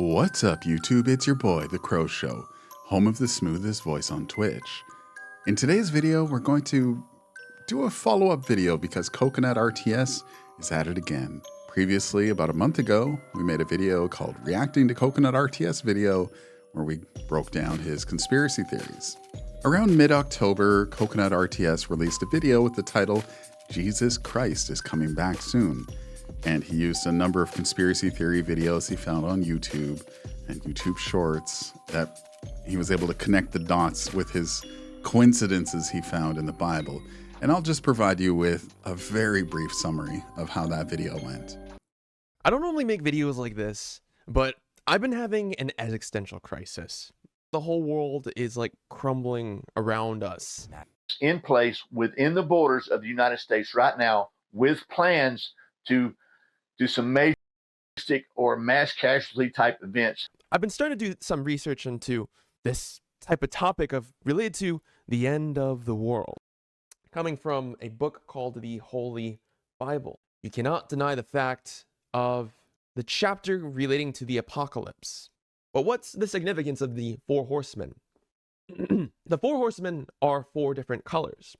What's up, YouTube? It's your boy, The Crow Show, home of the smoothest voice on Twitch. In today's video, we're going to do a follow-up video because CoconutRTS is at it again. Previously, about a month ago, we made a video called Reacting to CoconutRTS video, where we broke down his conspiracy theories. Around mid-October, CoconutRTS released a video with the title, Jesus Christ is Coming Back Soon. And he used a number of conspiracy theory videos he found on YouTube and YouTube Shorts that he was able to connect the dots with his coincidences he found in the Bible. And I'll just provide you with a very brief summary of how that video went. I don't normally make videos like this, but I've been having an existential crisis. The whole world is like crumbling around us. In place within the borders of the United States right now with plans to do some major or mass casualty type events. I've been starting to do some research into this type of topic related to the end of the world, coming from a book called the Holy Bible. You cannot deny the fact of the chapter relating to the apocalypse. But what's the significance of the four horsemen? The four horsemen are four different colors: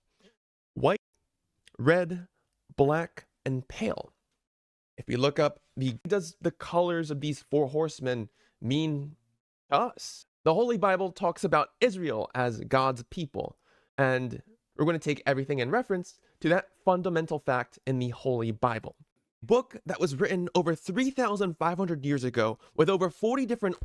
white, red, black, and pale. If we look up does the colors of these four horsemen mean to us? The Holy Bible talks about Israel as God's people, and we're going to take everything in reference to that fundamental fact in the Holy Bible. A book that was written over 3,500 years ago with over 40 different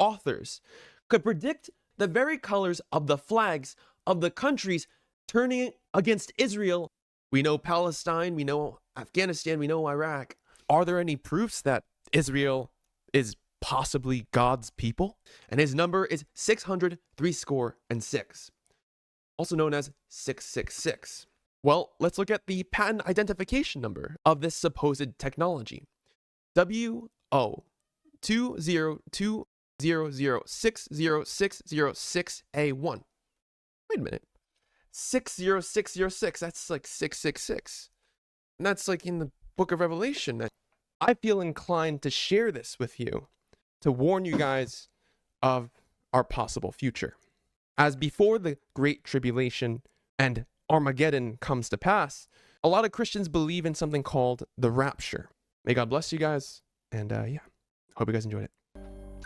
authors could predict the very colors of the flags of the countries turning against Israel. We know Palestine, we know Afghanistan, we know Iraq. Are there any proofs that Israel is possibly God's people? And his number is 636, also known as 666. Well, let's look at the patent identification number of this supposed technology. WO20200606006A1. Wait a minute. 60606, that's like 666. And that's like in the Book of Revelation. I feel inclined to share this with you to warn you guys of our possible future. As before the Great Tribulation and Armageddon comes to pass, a lot of Christians believe in something called the rapture. May God bless you guys, and yeah, hope you guys enjoyed it.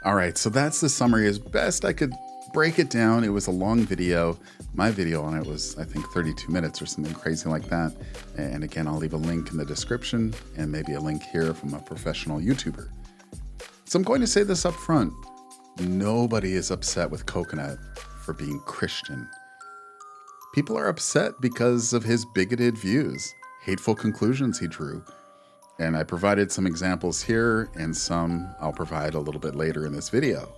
All right, so that's the summary as best I could break it down. It was a long video. My video on it was, I think, 32 minutes or something crazy like that. And again, I'll leave a link in the description and maybe a link here from a professional YouTuber. So I'm going to say this up front. Nobody is upset with Coconut for being Christian. People are upset because of his bigoted views, hateful conclusions he drew. And I provided some examples here and some I'll provide a little bit later in this video.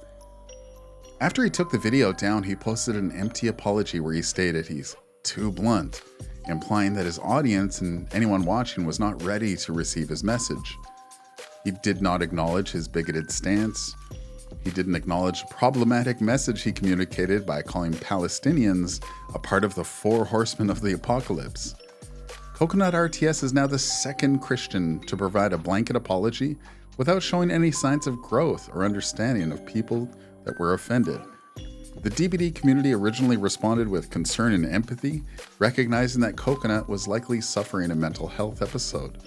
After he took the video down, he posted an empty apology where he stated he's too blunt, implying that his audience and anyone watching was not ready to receive his message. He did not acknowledge his bigoted stance. He didn't acknowledge the problematic message he communicated by calling Palestinians a part of the four horsemen of the apocalypse. CoconutRTS is now the second Christian to provide a blanket apology without showing any signs of growth or understanding of people that were offended. The DBD community originally responded with concern and empathy, recognizing that Coconut was likely suffering a mental health episode.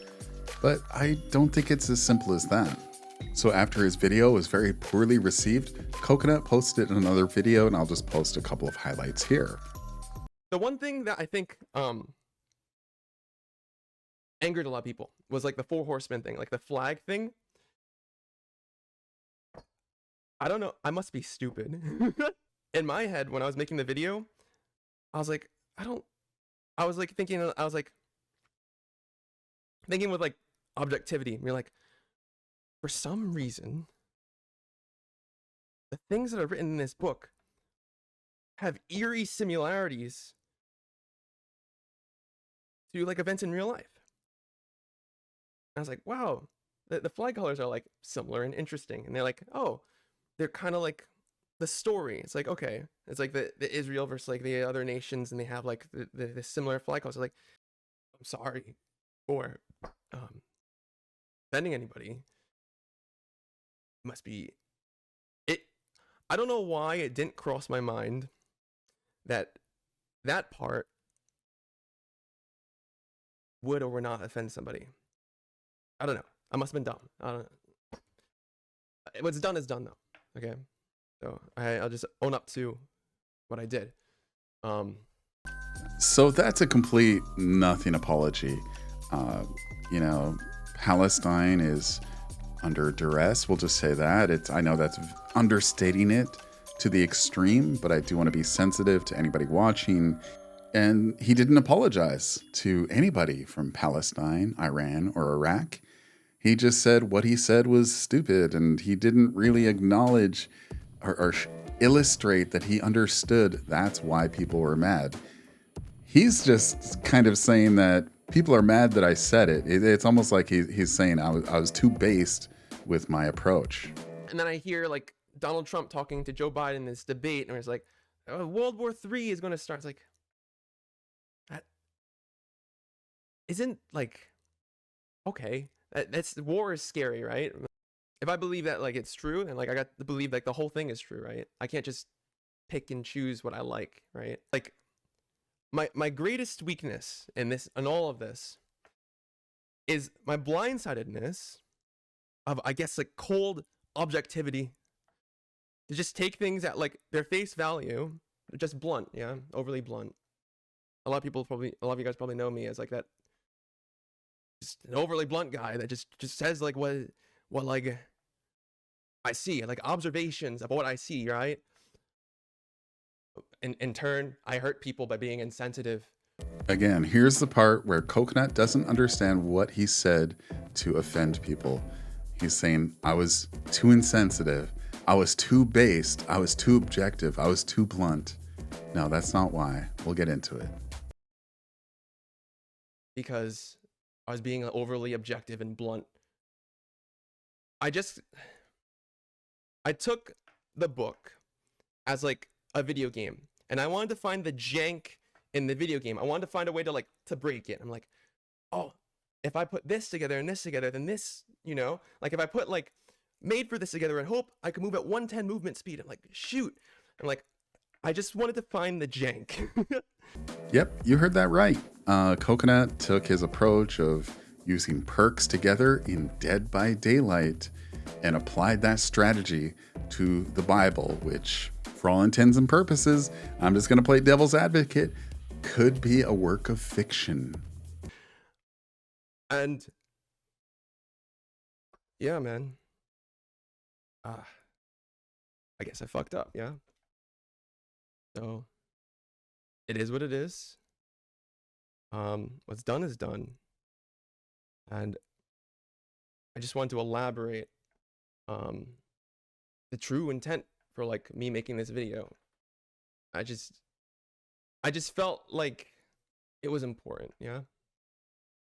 But I don't think it's as simple as that. So after his video was very poorly received, Coconut posted another video, and I'll just post a couple of highlights here. The one thing that I think angered a lot of people was like the four horsemen thing, like the flag thing. I don't know, I must be stupid. In my head, when I was making the video, I was like, thinking with like objectivity. We're like, for some reason, the things that are written in this book have eerie similarities to like events in real life. I was like, wow, the flag colors are like similar and interesting. And they're like, oh, they're kind of like the story. It's like, okay, it's like the Israel versus like the other nations, and they have like the similar flag colors. Like, I'm sorry for offending anybody. Must be I don't know why it didn't cross my mind that that part would or would not offend somebody. I don't know. I must have been dumb. I don't know. What's done is done, though. Okay, so I'll just own up to what I did. So that's a complete nothing apology. You know, Palestine is under duress. We'll just say that. I know that's understating it to the extreme, but I do want to be sensitive to anybody watching. And he didn't apologize to anybody from Palestine, Iran, or Iraq. He just said what he said was stupid, and he didn't really acknowledge or illustrate that he understood that's why people were mad. He's just kind of saying that people are mad that I said it. It's almost like he's saying I was too based with my approach. And then I hear like Donald Trump talking to Joe Biden in this debate, and it's like, World War III is going to start. It's like, that isn't like, okay, that's war is scary, right? If I believe that like it's true, and like I got to believe like the whole thing is true, right? I can't just pick and choose what I like, right? Like my greatest weakness in all of this is my blindsidedness of, I guess, like cold objectivity, to just take things at like their face value, just blunt, yeah, overly blunt. A lot of you guys probably know me as like that, just an overly blunt guy that just says like what like I see, like observations of what I see, right? In turn, I hurt people by being insensitive. Again, here's the part where Coconut doesn't understand what he said to offend people. He's saying, I was too insensitive. I was too based. I was too objective. I was too blunt. No, that's not why. We'll get into it. Because I was being overly objective and blunt. I took the book as like a video game, and I wanted to find the jank in the video game. I wanted to find a way to break it. I'm like, oh, if I put this together and this together, then this, like if I put like made for this together and hope I could move at 110 movement speed, I'm like, shoot. I'm like, I just wanted to find the jank. Yep, you heard that right. Coconut took his approach of using perks together in Dead by Daylight and applied that strategy to the Bible, which, for all intents and purposes, I'm just going to play devil's advocate, could be a work of fiction. And yeah, man. I guess I fucked up, yeah. So it is what it is. What's done is done. And I just want to elaborate the true intent for like me making this video. I just felt like it was important, yeah.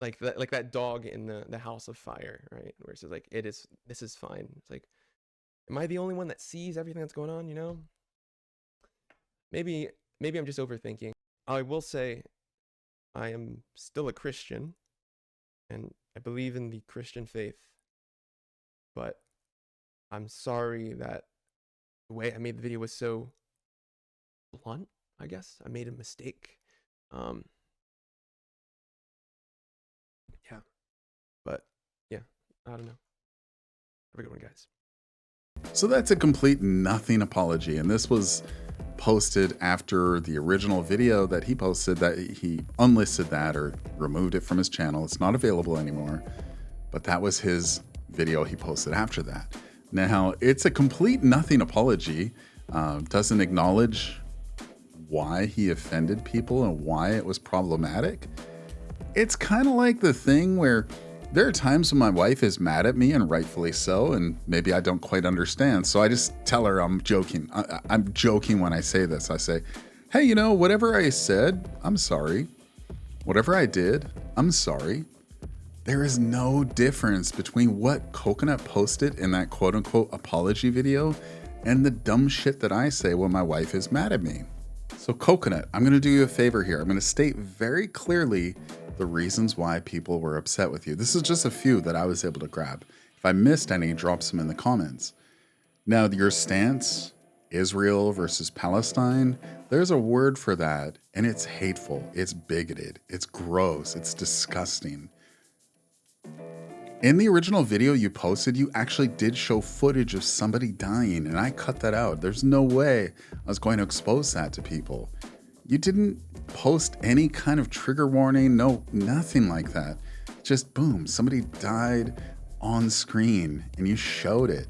Like that dog in the house of fire, right? Where it says like, this is fine. It's like, am I the only one that sees everything that's going on, Maybe I'm just overthinking. I will say I am still a Christian and I believe in the Christian faith, but I'm sorry that the way I made the video was so blunt, I guess. I made a mistake. Yeah. But yeah, I don't know. Have a good one, guys. So that's a complete nothing apology. And this was posted after the original video that he posted, that he unlisted that or removed it from his channel. It's not available anymore. But that was his video he posted after that. Now, it's a complete nothing apology. Doesn't acknowledge why he offended people and why it was problematic. It's kind of like the thing where there are times when my wife is mad at me, and rightfully so, and maybe I don't quite understand. So I just tell her I'm joking. I'm joking when I say this. I say, hey, whatever I said, I'm sorry. Whatever I did, I'm sorry. There is no difference between what Coconut posted in that quote unquote apology video and the dumb shit that I say when my wife is mad at me. So Coconut, I'm going to do you a favor here. I'm going to state very clearly the reasons why people were upset with you. This is just a few that I was able to grab. If I missed any, drop some in the comments. Now, your stance Israel versus Palestine, there's a word for that, and it's hateful, it's bigoted, it's gross, it's disgusting. In the original video you posted, you actually did show footage of somebody dying, and I cut that out. There's no way I was going to expose that to people. You didn't post any kind of trigger warning, no, nothing like that. Just boom, somebody died on screen, and you showed it.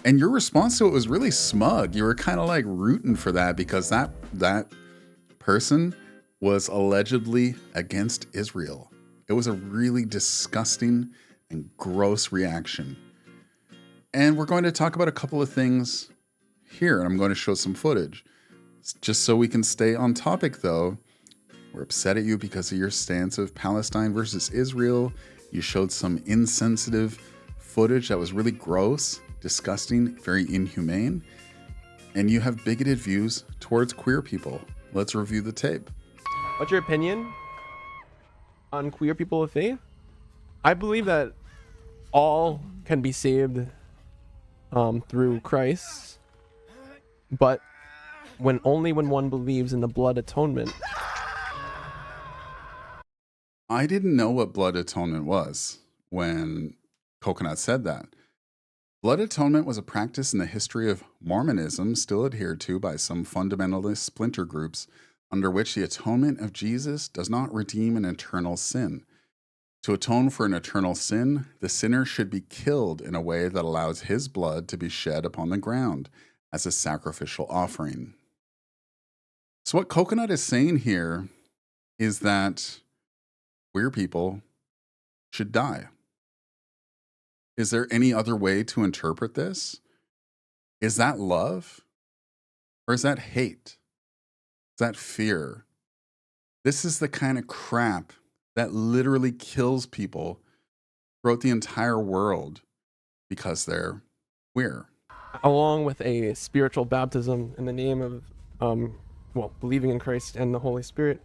And your response to it was really smug. You were kind of like rooting for that because that person was allegedly against Israel. It was a really disgusting and gross reaction. And we're going to talk about a couple of things here, and I'm going to show some footage. Just so we can stay on topic, though, we're upset at you because of your stance of Palestine versus Israel. You showed some insensitive footage that was really gross, disgusting, very inhumane, and you have bigoted views towards queer people. Let's review the tape. What's your opinion on queer people of faith? I believe that all can be saved through Christ, but only when one believes in the blood atonement. I didn't know what blood atonement was when Coconut said that. Blood atonement was a practice in the history of Mormonism still adhered to by some fundamentalist splinter groups, under which the atonement of Jesus does not redeem an eternal sin. To atone for an eternal sin, the sinner should be killed in a way that allows his blood to be shed upon the ground as a sacrificial offering. So what Coconut is saying here is that queer people should die. Is there any other way to interpret this? Is that love? Or is that hate? Is that fear? This is the kind of crap that literally kills people throughout the entire world because they're queer. Along with a spiritual baptism in the name of, believing in Christ and the Holy Spirit,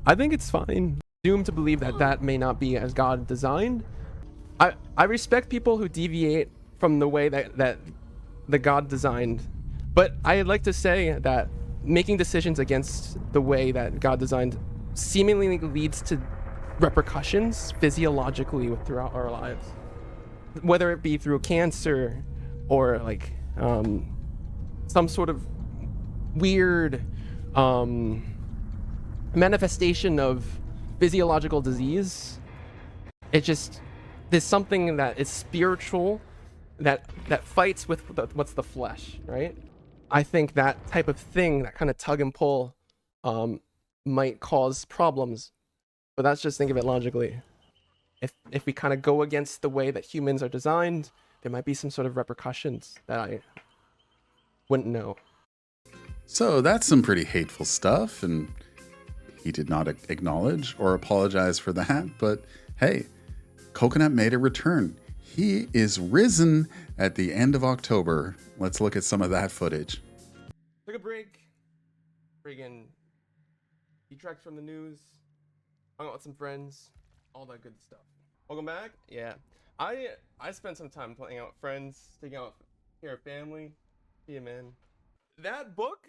I think it's fine. Doomed to believe that that may not be as God designed. I respect people who deviate from the way that the God designed, but I'd like to say that making decisions against the way that God designed seemingly leads to repercussions physiologically throughout our lives, whether it be through cancer or like some sort of weird manifestation of physiological disease. There's something that is spiritual that fights with what's the flesh, right? I think that type of thing, that kind of tug and pull, might cause problems, but that's just think of it logically. If we kind of go against the way that humans are designed, there might be some sort of repercussions that I wouldn't know. So that's some pretty hateful stuff, and he did not acknowledge or apologize for that, but hey, Coconut made a return. He is risen at the end of October. Let's look at some of that footage. Took a break. Friggin' detract from the news. Hung out with some friends. All that good stuff. Welcome back. Yeah. I spent some time playing out with friends, taking out care of family. Yeah, man. That book,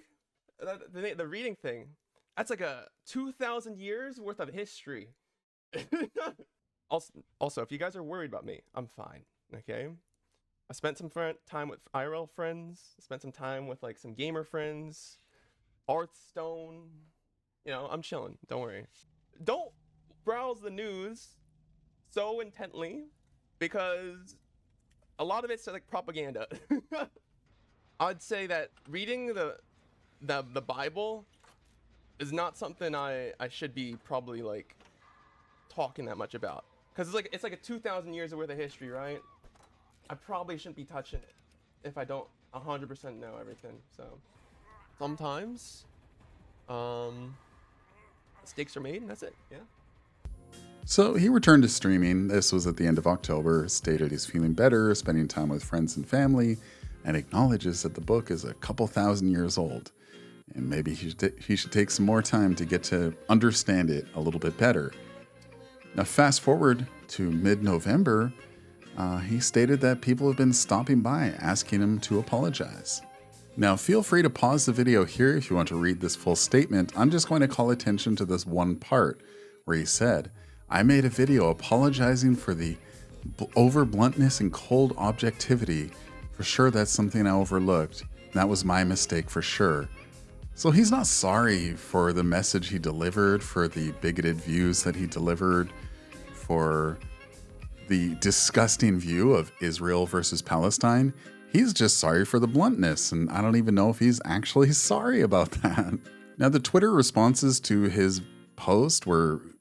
the reading thing, that's like a 2,000 years worth of history. Also, if you guys are worried about me, I'm fine, okay? I spent some time with IRL friends, spent some time with like some gamer friends, Hearthstone, I'm chilling, don't worry. Don't browse the news so intently because a lot of it's like propaganda. I'd say that reading the Bible is not something I should be probably like talking that much about. Because it's like a 2,000 years worth of history, right? I probably shouldn't be touching it if I don't 100% know everything. So sometimes mistakes are made, and that's it. Yeah. So he returned to streaming. This was at the end of October, stated he's feeling better, spending time with friends and family, and acknowledges that the book is a couple thousand years old. And maybe he should take some more time to get to understand it a little bit better. Now, fast forward to mid-November, he stated that people have been stopping by asking him to apologize. Now, feel free to pause the video here if you want to read this full statement. I'm just going to call attention to this one part where he said, "I made a video apologizing for the over bluntness and cold objectivity. For sure, that's something I overlooked. That was my mistake for sure." So he's not sorry for the message he delivered, for the bigoted views that he delivered, for the disgusting view of Israel versus Palestine. He's just sorry for the bluntness, and I don't even know if he's actually sorry about that. Now, the Twitter responses to his post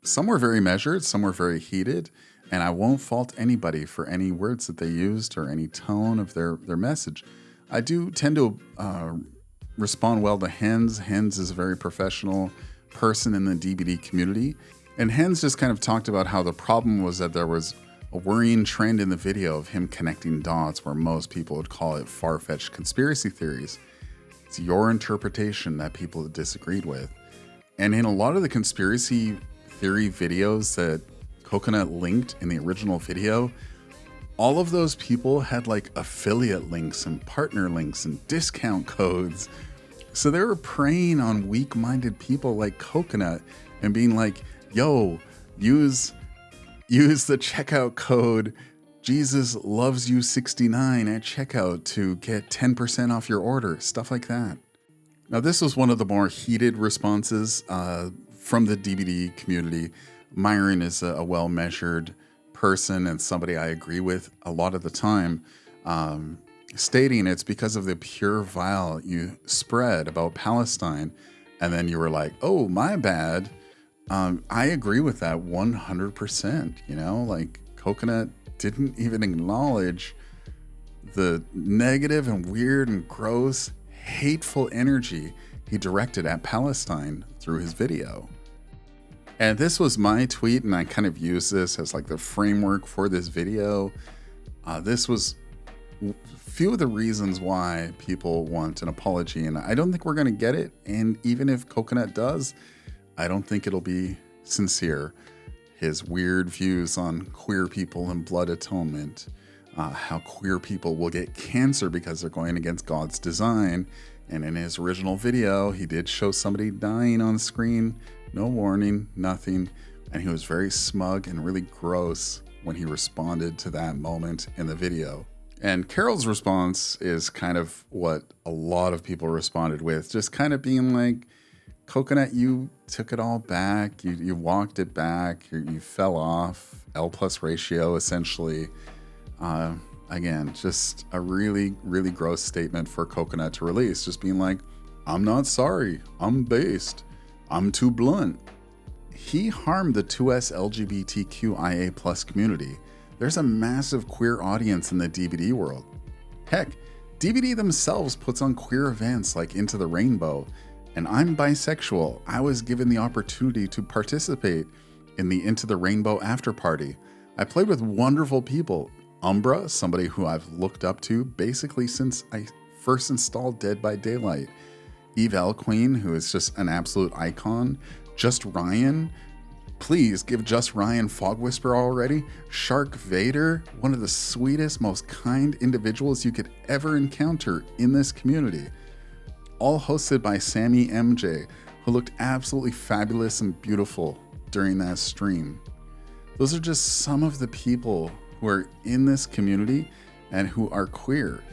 some were very measured, some were very heated, and I won't fault anybody for any words that they used or any tone of their message. I do tend to respond well to Hens. Hens is a very professional person in the DBD community, and Hens just kind of talked about how the problem was that there was a worrying trend in the video of him connecting dots where most people would call it far-fetched conspiracy theories. It's your interpretation that people disagreed with. And in a lot of the conspiracy theory videos that Coconut linked in the original video, all of those people had like affiliate links and partner links and discount codes. So they were preying on weak-minded people like Coconut and being like, yo, use the checkout code Jesus loves you 69 at checkout to get 10% off your order, stuff like that. Now, this was one of the more heated responses from the DBD community. Myron is a well-measured person and somebody I agree with a lot of the time, stating it's because of the pure vile you spread about Palestine. And then you were like, oh, my bad. I agree with that 100%, you know, like Coconut didn't even acknowledge the negative and weird and gross, hateful energy he directed at Palestine through his video. And this was my tweet, and I kind of used this as like the framework for this video. This was few of the reasons why people want an apology, and I don't think we're going to get it. And even if Coconut does, I don't think it'll be sincere. His weird views on queer people and blood atonement, how queer people will get cancer because they're going against God's design. And in his original video, he did show somebody dying on screen, no warning, nothing. And he was very smug and really gross when he responded to that moment in the video. And Carol's response is kind of what a lot of people responded with, just kind of being like, Coconut, you took it all back. You walked it back. You fell off. L+ ratio, essentially. Again, just a really, really gross statement for Coconut to release. Just being like, I'm not sorry. I'm based. I'm too blunt. He harmed the 2S LGBTQIA+ community. There's a massive queer audience in the DBD world. Heck, DBD themselves puts on queer events like Into the Rainbow. And I'm bisexual. I was given the opportunity to participate in the Into the Rainbow after party. I played with wonderful people. Umbra, somebody who I've looked up to basically since I first installed Dead by Daylight. Eve Queen, who is just an absolute icon. Just Ryan. Please give Just Ryan Fog Whisper already. Shark Vader, one of the sweetest, most kind individuals you could ever encounter in this community. All hosted by Sammy MJ, who looked absolutely fabulous and beautiful during that stream. Those are just some of the people who are in this community and who are queer.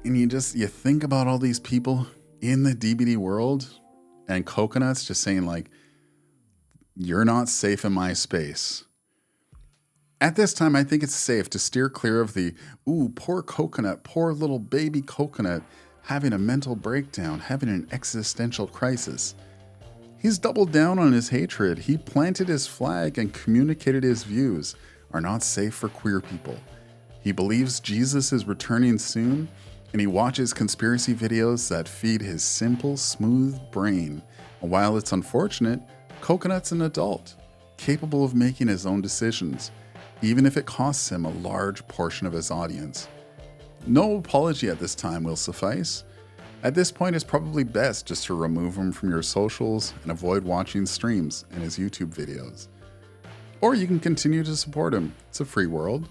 And you think about all these people in the DBD world, and Coconut's just saying like, you're not safe in my space. At this time, I think it's safe to steer clear of the, ooh, poor Coconut, poor little baby Coconut, having a mental breakdown, having an existential crisis. He's doubled down on his hatred. He planted his flag and communicated his views are not safe for queer people. He believes Jesus is returning soon, and he watches conspiracy videos that feed his simple, smooth brain. And while it's unfortunate, Coconut's an adult, capable of making his own decisions, even if it costs him a large portion of his audience. No apology at this time will suffice. At this point, it's probably best just to remove him from your socials and avoid watching streams and his YouTube videos. Or you can continue to support him. It's a free world.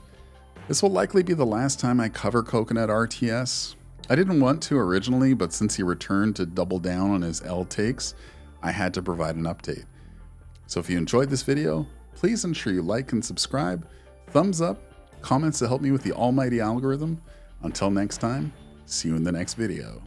This will likely be the last time I cover CoconutRTS. I didn't want to originally, but since he returned to double down on his L takes, I had to provide an update. So if you enjoyed this video, please ensure you like and subscribe, thumbs up, comments to help me with the almighty algorithm. Until next time, see you in the next video.